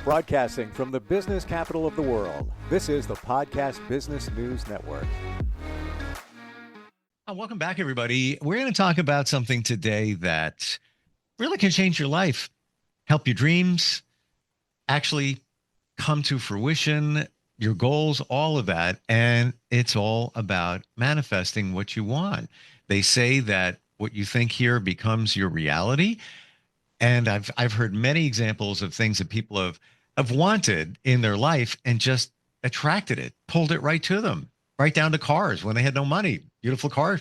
Broadcasting from the business capital of the world, this is the Podcast Business News Network. Welcome back, everybody. We're going to talk about something today that really can change your life, help your dreams actually come to fruition, your goals, all of that. And it's all about manifesting what you want. They say that what you think here becomes your reality. And I've heard many examples of things that people have wanted in their life and just attracted it, pulled it right to them, right down to cars when they had no money. Beautiful car,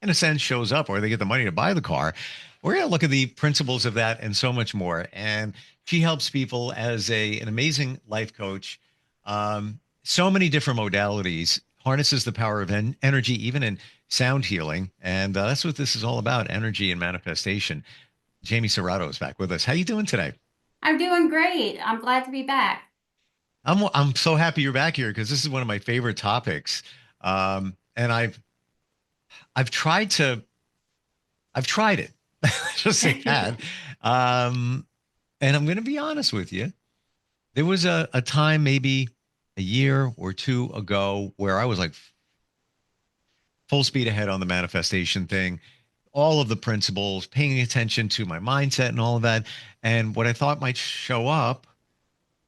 in a sense, shows up, or they get the money to buy the car. We're going to look at the principles of that and so much more. And she helps people as an amazing life coach. So many different modalities, harnesses the power of energy, even in sound healing. And that's what this is all about, energy and manifestation. Jamie Serrato is back with us. How you doing today? I'm doing great. I'm glad to be back. I'm so happy you're back here because this is one of my favorite topics. And I've tried to I've tried it. Just say that. And I'm going to be honest with you. There was a time, maybe a year or two ago, where I was like full speed ahead on the manifestation thing, all of the principles, paying attention to my mindset and all of that. And what I thought might show up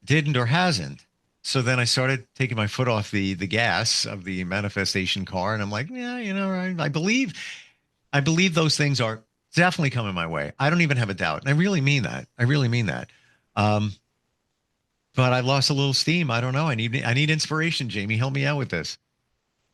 didn't or hasn't. So then I started taking my foot off the gas of the manifestation car, and I'm like, yeah, I believe those things are definitely coming my way. I don't even have a doubt, and I really mean that. I really mean that. Um, but I lost a little steam. I don't know. I need inspiration. Jamie, help me out with this.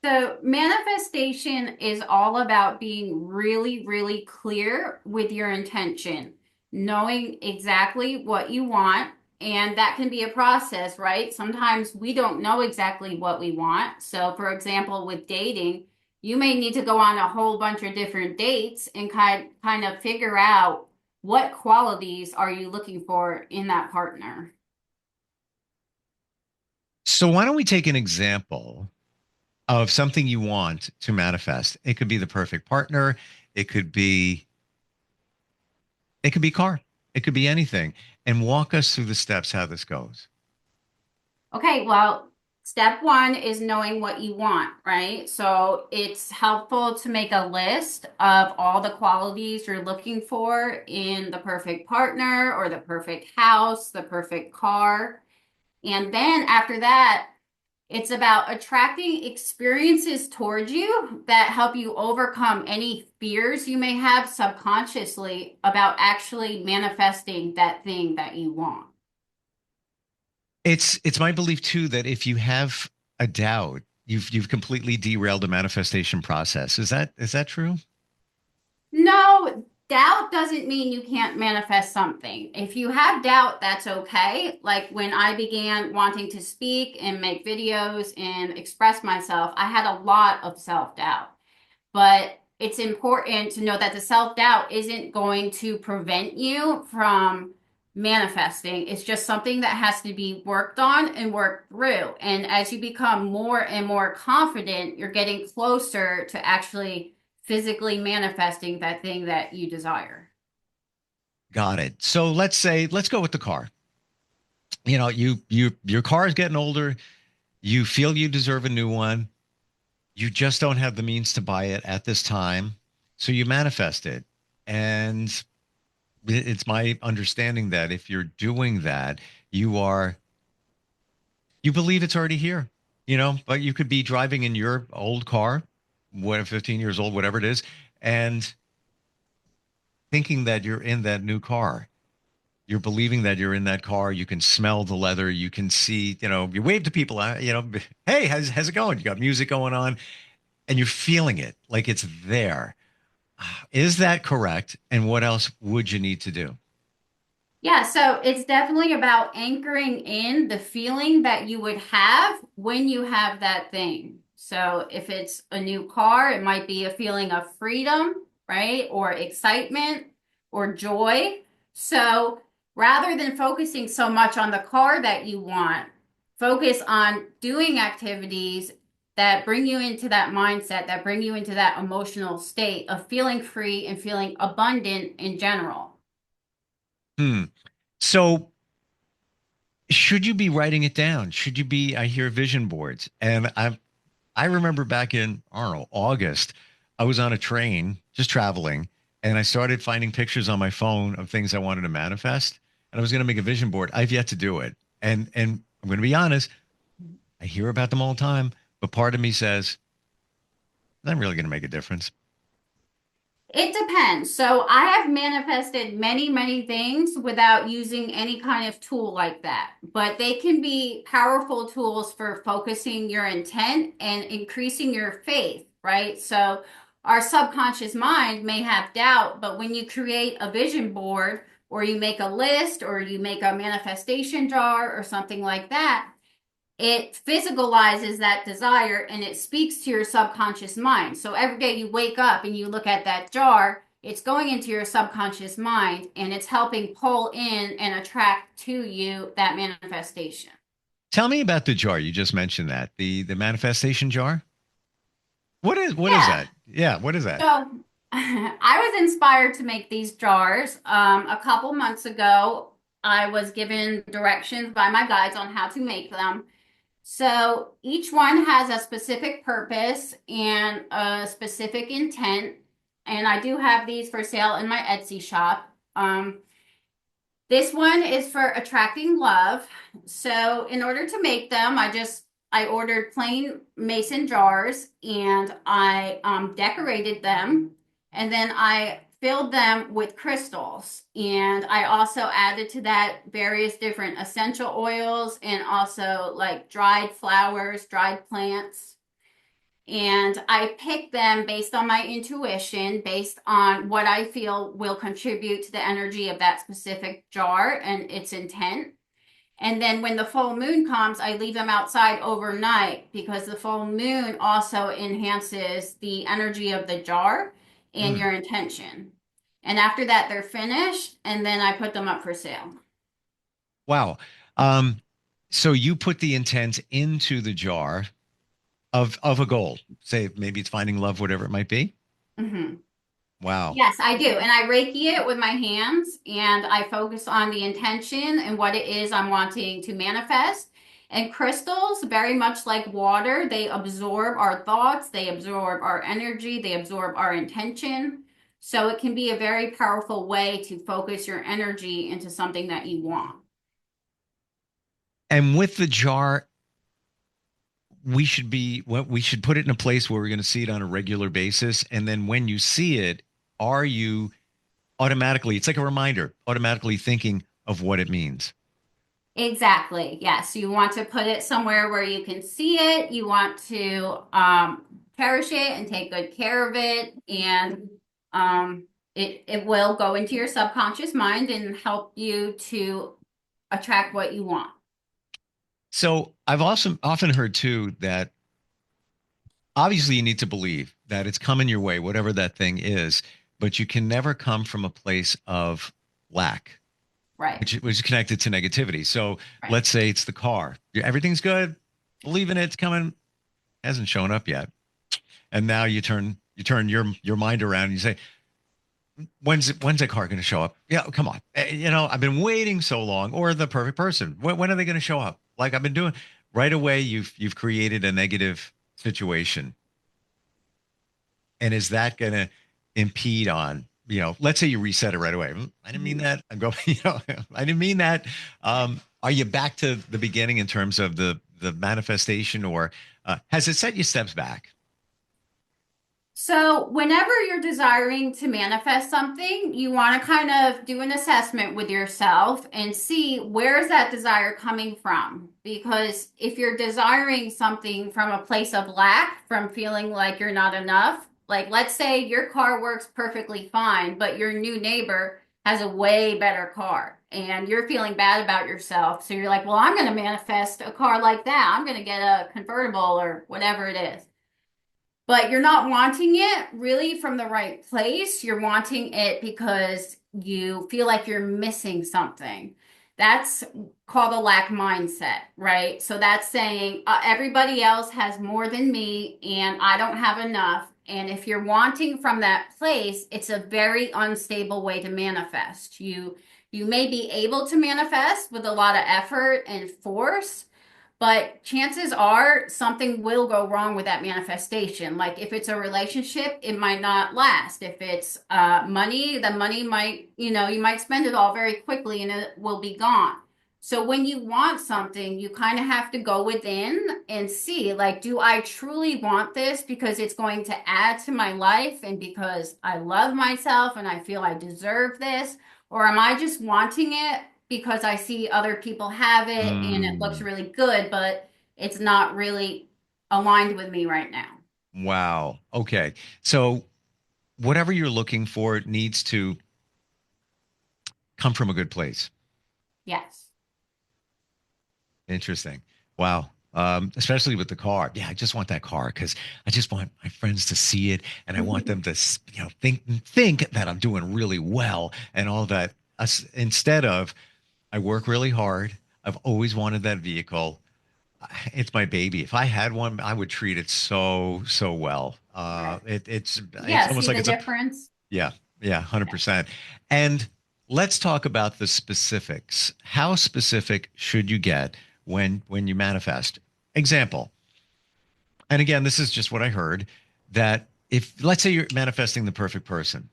So, manifestation is all about being really, really clear with your intention, knowing exactly what you want. And that can be a process, right? Sometimes we don't know exactly what we want. So, for example, with dating, you may need to go on a whole bunch of different dates and kind of figure out what qualities are you looking for in that partner. So why don't we take an example of something you want to manifest? It could be the perfect partner. It could be it could be car. It could be anything. And walk us through the steps how this goes. Okay, well, step one is knowing what you want, right? So it's helpful to make a list of all the qualities you're looking for in the perfect partner or the perfect house, the perfect car. And then after that, it's about attracting experiences towards you that help you overcome any fears you may have subconsciously about actually manifesting that thing that you want. It's my belief too that if you have a doubt, you've completely derailed the manifestation process. Is that true? No, doubt doesn't mean you can't manifest something. If you have doubt, that's okay. Like when I began wanting to speak and make videos and express myself, I had a lot of self-doubt. But it's important to know that the self-doubt isn't going to prevent you from manifesting. It's just something that has to be worked on and worked through. And as you become more and more confident, you're getting closer to actually physically manifesting that thing that you desire. Got it. So let's go with the car. Your car is getting older. You feel you deserve a new one. You just don't have the means to buy it at this time. So you manifest it. And it's my understanding that if you're doing that, you believe it's already here, but you could be driving in your old car, what 15 years old, whatever it is, and thinking that you're in that new car. You're believing that you're in that car. You can smell the leather. You can see, you wave to people, hey, how's it going? You got music going on and you're feeling it like it's there. Is that correct? And what else would you need to do? Yeah, so it's definitely about anchoring in the feeling that you would have when you have that thing. So if it's a new car, it might be a feeling of freedom, right? Or excitement or joy. So rather than focusing so much on the car that you want, focus on doing activities that bring you into that mindset, that bring you into that emotional state of feeling free and feeling abundant in general. Hmm. So should you be writing it down? Should you be, I hear vision boards. And I remember back in, I don't know, August, I was on a train just traveling and I started finding pictures on my phone of things I wanted to manifest. And I was going to make a vision board. I've yet to do it. And I'm going to be honest, I hear about them all the time, but part of me says, I'm really going to make a difference. It depends. So I have manifested many, many things without using any kind of tool like that. But they can be powerful tools for focusing your intent and increasing your faith, right? So our subconscious mind may have doubt, but when you create a vision board or you make a list or you make a manifestation jar or something like that, it physicalizes that desire and it speaks to your subconscious mind. So every day you wake up and you look at that jar, it's going into your subconscious mind and it's helping pull in and attract to you that manifestation. Tell me about the jar. You just mentioned that the manifestation jar. What is Yeah. that? Yeah, what is that? So I was inspired to make these jars. A couple months ago, I was given directions by my guides on how to make them. So each one has a specific purpose and a specific intent. And I do have these for sale in my Etsy shop. This one is for attracting love. So in order to make them, I ordered plain mason jars and I decorated them, and then I filled them with crystals. And I also added to that various different essential oils and also like dried flowers, dried plants. And I pick them based on my intuition, based on what I feel will contribute to the energy of that specific jar and its intent. And then when the full moon comes, I leave them outside overnight because the full moon also enhances the energy of the jar and Mm, your intention. And after that, they're finished, and then I put them up for sale. wow. Um, so you put the intent into the jar of a goal. Say maybe it's finding love, whatever it might be. Mhm. Wow. Yes, I do. And I Reiki it with my hands and I focus on the intention and what it is I'm wanting to manifest. And crystals, very much like water, they absorb our thoughts, they absorb our energy, they absorb our intention. So it can be a very powerful way to focus your energy into something that you want. And with the jar, we should put it in a place where we're going to see it on a regular basis. And then when you see it, are you automatically, it's like a reminder, automatically thinking of what it means. Exactly. Yes. You want to put it somewhere where you can see it. You want to cherish it and take good care of it. And it will go into your subconscious mind and help you to attract what you want. So I've also often heard too that obviously you need to believe that it's coming your way, whatever that thing is, but you can never come from a place of lack, Right. which is connected to negativity. So Right. let's say it's the car. Everything's good, believe in it, it's coming, hasn't shown up yet. And now you turn your mind around and you say, when's that car going to show up? Yeah, come on. I've been waiting so long. Or the perfect person. When are they going to show up? Like I've been doing right away. You've created a negative situation, and is that going to impede on? Let's say you reset it right away. I didn't mean Mhm. that. I'm going. I didn't mean that. Are you back to the beginning in terms of the manifestation, or has it set you steps back? So, whenever you're desiring to manifest something, you want to kind of do an assessment with yourself and see where is that desire coming from? Because if you're desiring something from a place of lack, from feeling like you're not enough, like let's say your car works perfectly fine, but your new neighbor has a way better car and you're feeling bad about yourself. So you're like, well, I'm going to manifest a car like that. I'm going to get a convertible or whatever it is, but you're not wanting it really from the right place. You're wanting it because you feel like you're missing something. That's called a lack mindset, right? So that's saying everybody else has more than me and I don't have enough. And if you're wanting from that place, it's a very unstable way to manifest. You You may be able to manifest with a lot of effort and force, but chances are something will go wrong with that manifestation. Like if it's a relationship, it might not last. If it's money, the money might, you might spend it all very quickly and it will be gone. So when you want something, you kind of have to go within and see, like, do I truly want this because it's going to add to my life and because I love myself and I feel I deserve this? Or am I just wanting it because I see other people have it and it looks Mm, really good, but it's not really aligned with me right now? wow. Okay. So whatever you're looking for needs to come from a good place. Yes. Interesting. Wow. Especially with the car. Yeah, I just want that car because I just want my friends to see it, and I want them to, think that I'm doing really well and all that. Instead of, I work really hard. I've always wanted that vehicle. It's my baby. If I had one, I would treat it so well. Right. It's Yeah, almost see like the it's a difference? yeah, yeah, Yeah. 100%. And let's talk about the specifics. How specific should you get when you manifest? Example. And again, this is just what I heard that if let's say you're manifesting the perfect person,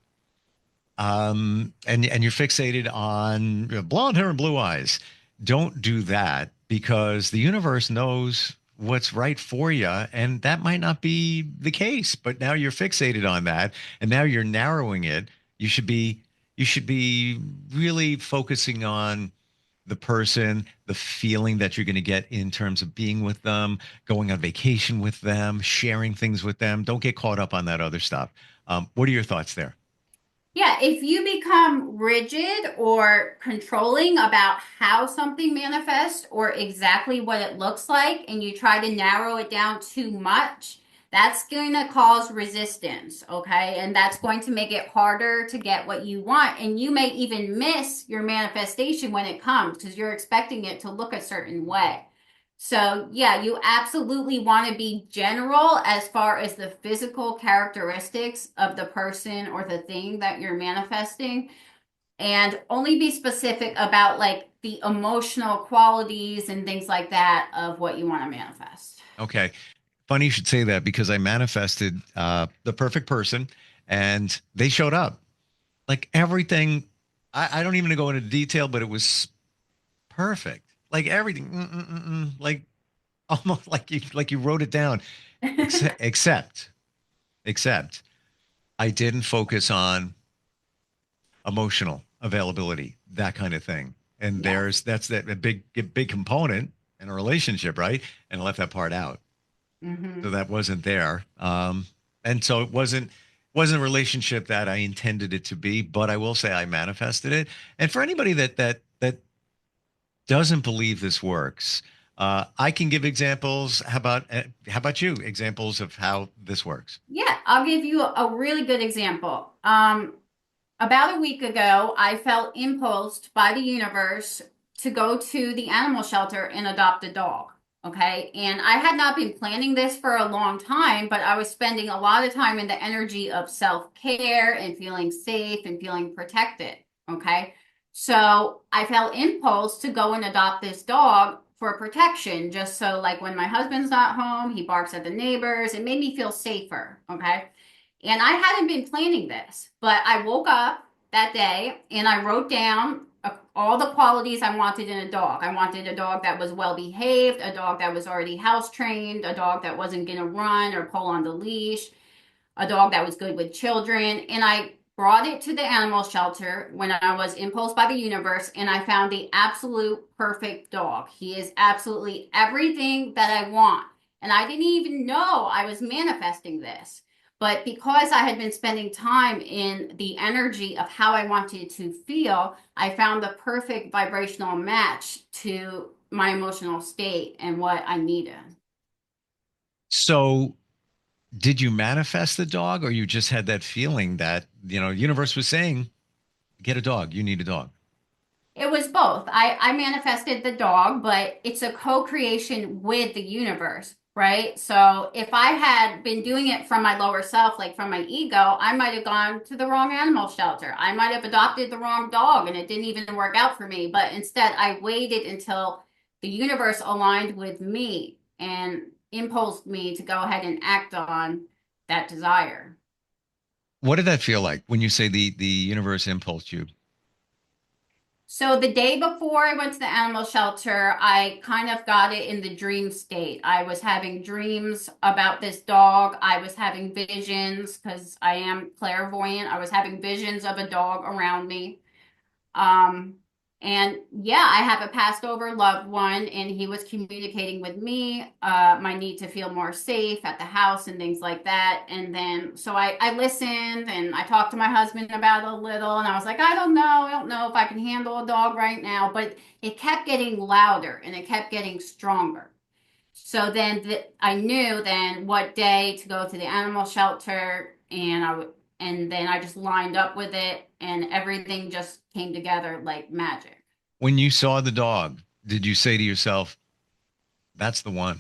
and you're fixated on blonde hair and blue eyes, don't do that because the universe knows what's right for you, and that might not be the case. But now you're fixated on that, and now you're narrowing it. You should be really focusing on the person, the feeling that you're going to get in terms of being with them, going on vacation with them, sharing things with them. Don't get caught up on that other stuff. What are your thoughts there? Yeah, if you become rigid or controlling about how something manifests or exactly what it looks like, and you try to narrow it down too much, that's going to cause resistance, okay? And that's going to make it harder to get what you want. And you may even miss your manifestation when it comes because you're expecting it to look a certain way. So, yeah, you absolutely want to be general as far as the physical characteristics of the person or the thing that you're manifesting, and only be specific about like the emotional qualities and things like that of what you want to manifest. Okay. Funny you should say that because I manifested the perfect person and they showed up. Like everything, I don't even go into detail, but it was perfect. Like everything, like almost like you wrote it down. Except I didn't focus on emotional availability, that kind of thing. And Yes. that's that a big component in a relationship, right? And I left that part out. So Hmm. that wasn't there. And so it wasn't a relationship that I intended it to be, but I will say I manifested it. And for anybody that doesn't believe this works, I can give examples. How about you? Examples of how this works? Yeah, I'll give you a really good example. About a week ago, I felt impulsed by the universe to go to the animal shelter and adopt a dog. Okay. And I had not been planning this for a long time, but I was spending a lot of time in the energy of self-care and feeling safe and feeling protected. Okay. So I felt impulse to go and adopt this dog for protection, just so like when my husband's not home, he barks at the neighbors. It made me feel safer. Okay. And I hadn't been planning this, but I woke up that day and I wrote down all the qualities I wanted in a dog. I wanted a dog that was well behaved, a dog that was already house trained, a dog that wasn't going to run or pull on the leash, a dog that was good with children. And I brought it to the animal shelter when I was impulsed by the universe, and I found the absolute perfect dog. He is absolutely everything that I want. And I didn't even know I was manifesting this. But because I had been spending time in the energy of how I wanted to feel, I found the perfect vibrational match to my emotional state and what I needed. So did you manifest the dog or you just had that feeling that, universe was saying, get a dog, you need a dog? It was both. I manifested the dog, but it's a co-creation with the universe. right? So if I had been doing it from my lower self, like from my ego, I might have gone to the wrong animal shelter. I might have adopted the wrong dog and it didn't even work out for me. But instead, I waited until the universe aligned with me and impulsed me to go ahead and act on that desire. What did that feel like when you say the universe impulsed you? So the day before I went to the animal shelter, I kind of got it in the dream state. I was having dreams about this dog. I was having visions because I am clairvoyant. I was having visions of a dog around me. Um, and yeah, I have a passed over loved one, and he was communicating with me, my need to feel more safe at the house and things like that. And then, so I listened and I talked to my husband about it a little, and I was like, I don't know if I can handle a dog right now, but it kept getting louder and it kept getting stronger. So then I knew then what day to go to the animal shelter, and and then I just lined up with it, and everything just came together like magic. When you saw the dog, did you say to yourself, that's the one?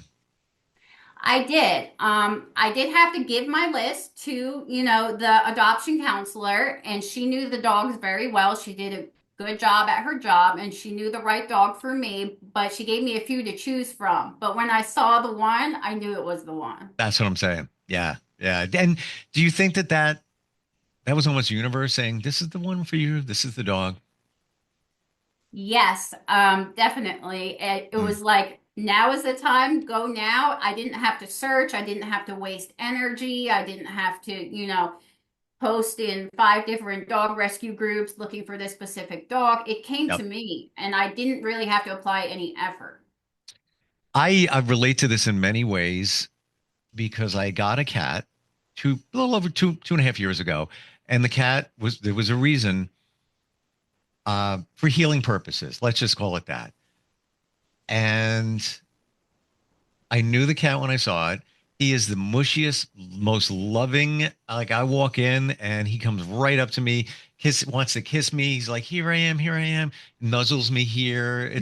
I did. I did have to give my list to, the adoption counselor, and she knew the dogs very well. She did a good job at her job, and she knew the right dog for me, but she gave me a few to choose from. But when I saw the one, I knew it was the one. That's what I'm saying. Yeah. Yeah. And do you think that was almost the universe saying, this is the one for you? This is the dog? Yes, definitely. It Mm. was like, now is the time, go now. I didn't have to search. I didn't have to waste energy. I didn't have to, post in 5 different dog rescue groups looking for this specific dog. It came to Yep. me, and I didn't really have to apply any effort. I relate to this in many ways because I got a cat a little over 2.5 years ago. And the cat there was a reason for healing purposes. Let's just call it that. And I knew the cat when I saw it. He is the mushiest, most loving. Like I walk in and he comes right up to me, wants to kiss me. He's like, here I am, nuzzles me here.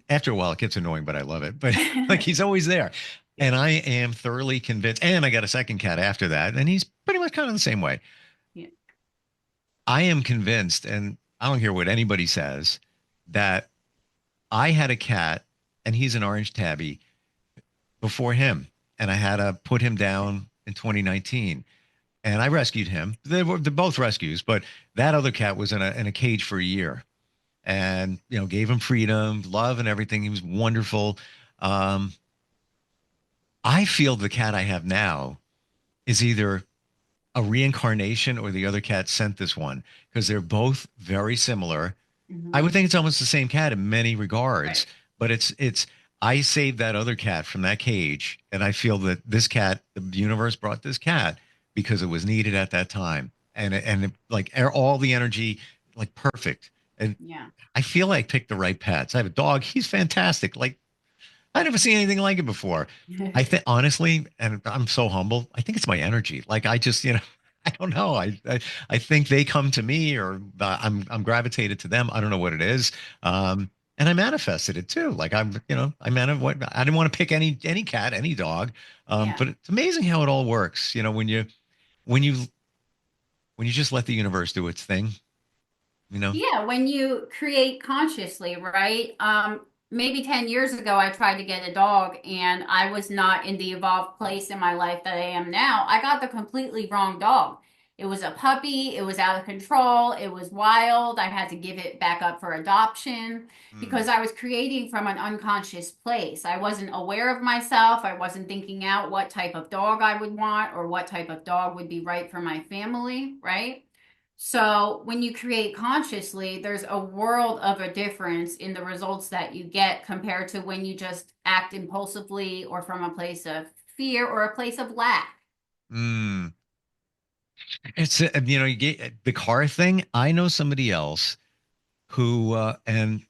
After a while, it gets annoying, but I love it. But like he's always there. Yeah. And I am thoroughly convinced. And I got a second cat after that. And he's pretty much kind of the same way. Yeah. I am convinced, and I don't care what anybody says, that I had a cat and he's an orange tabby before him, and I had to put him down in 2019. And I rescued him. They're both rescues, but that other cat was in a cage for a year, and gave him freedom, love, and everything. He was wonderful. Um, I feel the cat I have now is either a reincarnation or the other cat sent this one because they're both very similar. I would Mhm. think it's almost the same cat in many Right. regards, but it's I saved that other cat from that cage, and I feel that this cat, the universe brought this cat because it was needed at that time, like all the energy, like perfect. And Yeah. I feel like I picked the right pets. I have a dog; he's fantastic. Like I never seen anything like it before. I think honestly, and I'm so humble. I think it's my energy. Like I just, I don't know. I think they come to me, or I'm gravitated to them. I don't know what it is. And I manifested it too. Like I didn't want to pick any cat, any dog. Yeah. But it's amazing how it all works. When you when you just let the universe do its thing. You know. Yeah, when you create consciously, right? Maybe 10 years ago, I tried to get a dog and I was not in the evolved place in my life that I am now. I got the completely wrong dog. It was a puppy, it was out of control, it was wild. I had to give it back up for adoption Mm, because I was creating from an unconscious place. I wasn't aware of myself. I wasn't thinking out what type of dog I would want or what type of dog would be right for my family, right? So when you create consciously, there's a world of a difference in the results that you get compared to when you just act impulsively or from a place of fear or a place of lack. mm. It's you get the car thing. I know somebody else who and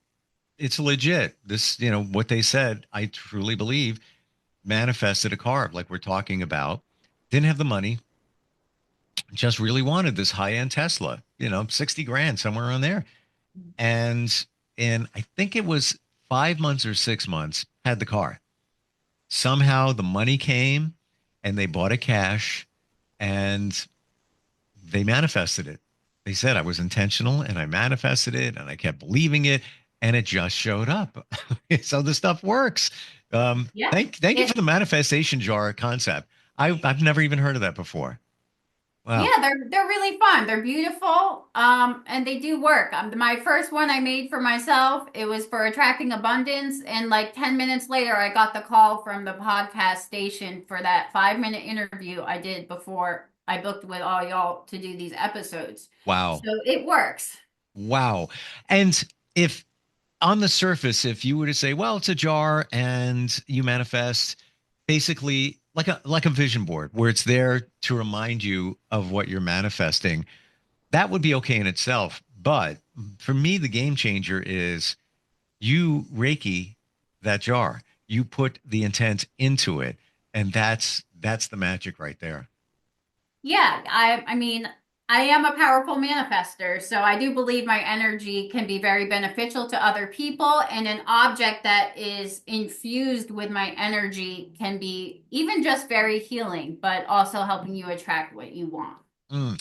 it's legit. This, what they said, I truly believe, manifested a car like we're talking about. Didn't have the money, just really wanted this high-end Tesla, 60 grand, somewhere around there. And in, I think it was 5 months or 6 months, had the car. Somehow the money came and they bought it cash and they manifested it. They said I was intentional and I manifested it and I kept believing it and it just showed up. So the stuff works. Yeah. Thank you for the manifestation jar concept. I've never even heard of that before. Wow. Yeah, they're really fun. They're beautiful, and they do work. My first one I made for myself, it was for attracting abundance, and like 10 minutes later, I got the call from the podcast station for that 5-minute interview I did before I booked with all y'all to do these episodes. Wow. So it works. Wow. And if on the surface, if you were to say, well, it's a jar and you manifest basically like a vision board where it's there to remind you of what you're manifesting, that would be okay in itself. But for me, the game changer is you Reiki that jar. You put the intent into it. And that's the magic right there. Yeah, I mean, I am a powerful manifester, so I do believe my energy can be very beneficial to other people, and an object that is infused with my energy can be even just very healing, but also helping you attract what you want. Mm.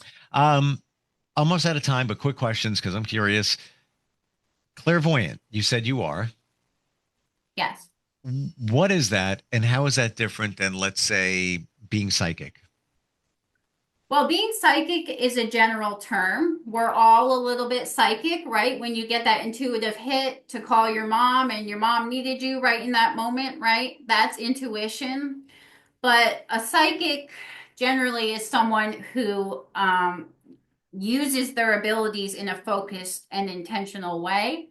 Almost out of time, but quick questions because I'm curious. Clairvoyant, you said you are. Yes. What is that, and how is that different than, let's say, being psychic? Well, being psychic is a general term. We're all a little bit psychic, right? When you get that intuitive hit to call your mom and your mom needed you right in that moment, right? That's intuition. But a psychic generally is someone who uses their abilities in a focused and intentional way.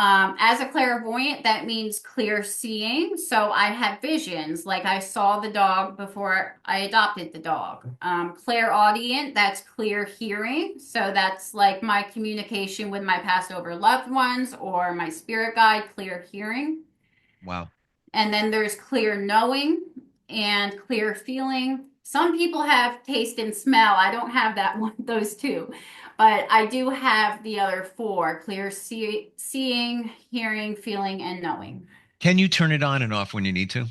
As a clairvoyant, that means clear seeing. So I have visions, like I saw the dog before I adopted the dog. Clairaudient, that's clear hearing. So that's like my communication with my passed over loved ones or my spirit guide, clear hearing. Wow. And then there's clear knowing and clear feeling. Some people have taste and smell. I don't have that one, those two, but I do have the other four: clear seeing, hearing, feeling, and knowing. Can you turn it on and off when you need to?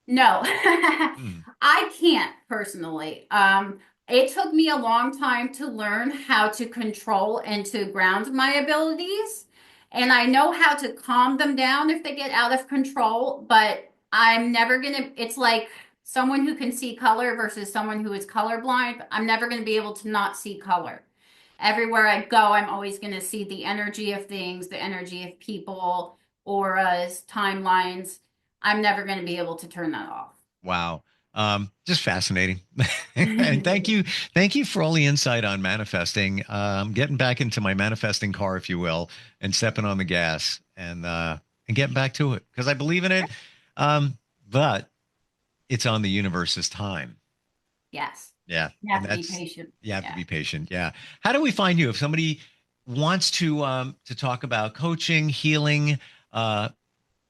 No, Hmm. I can't personally. It took me a long time to learn how to control and to ground my abilities. And I know how to calm them down if they get out of control, but I'm never gonna, it's like someone who can see color versus someone who is colorblind. I'm never gonna be able to not see color. Everywhere I go, I'm always gonna see the energy of things, the energy of people, auras, timelines. I'm never going to be able to turn that off. Wow. Just fascinating. And thank you for all the insight on manifesting. Getting back into my manifesting car, if you will, and stepping on the gas and getting back to it because I believe in it. But it's on the universe's time. Yes. Yeah. You have to be patient. You have to be patient. Yeah. How do we find you if somebody wants to talk about coaching, healing,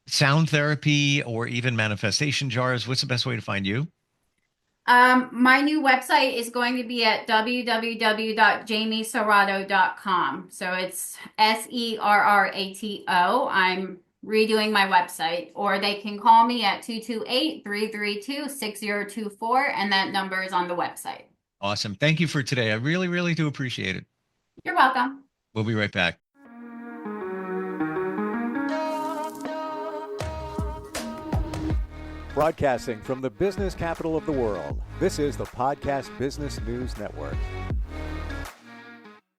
sound therapy, or even manifestation jars? What's the best way to find you? My new website is going to be at www.jamieserrato.com. So it's Serrato. I'm redoing my website, or they can call me at 228-332-6024, and that number is on the website. Awesome. Thank you for today. I really, really do appreciate it. You're welcome. We'll be right back. Broadcasting from the business capital of the world, this is the Podcast Business News Network.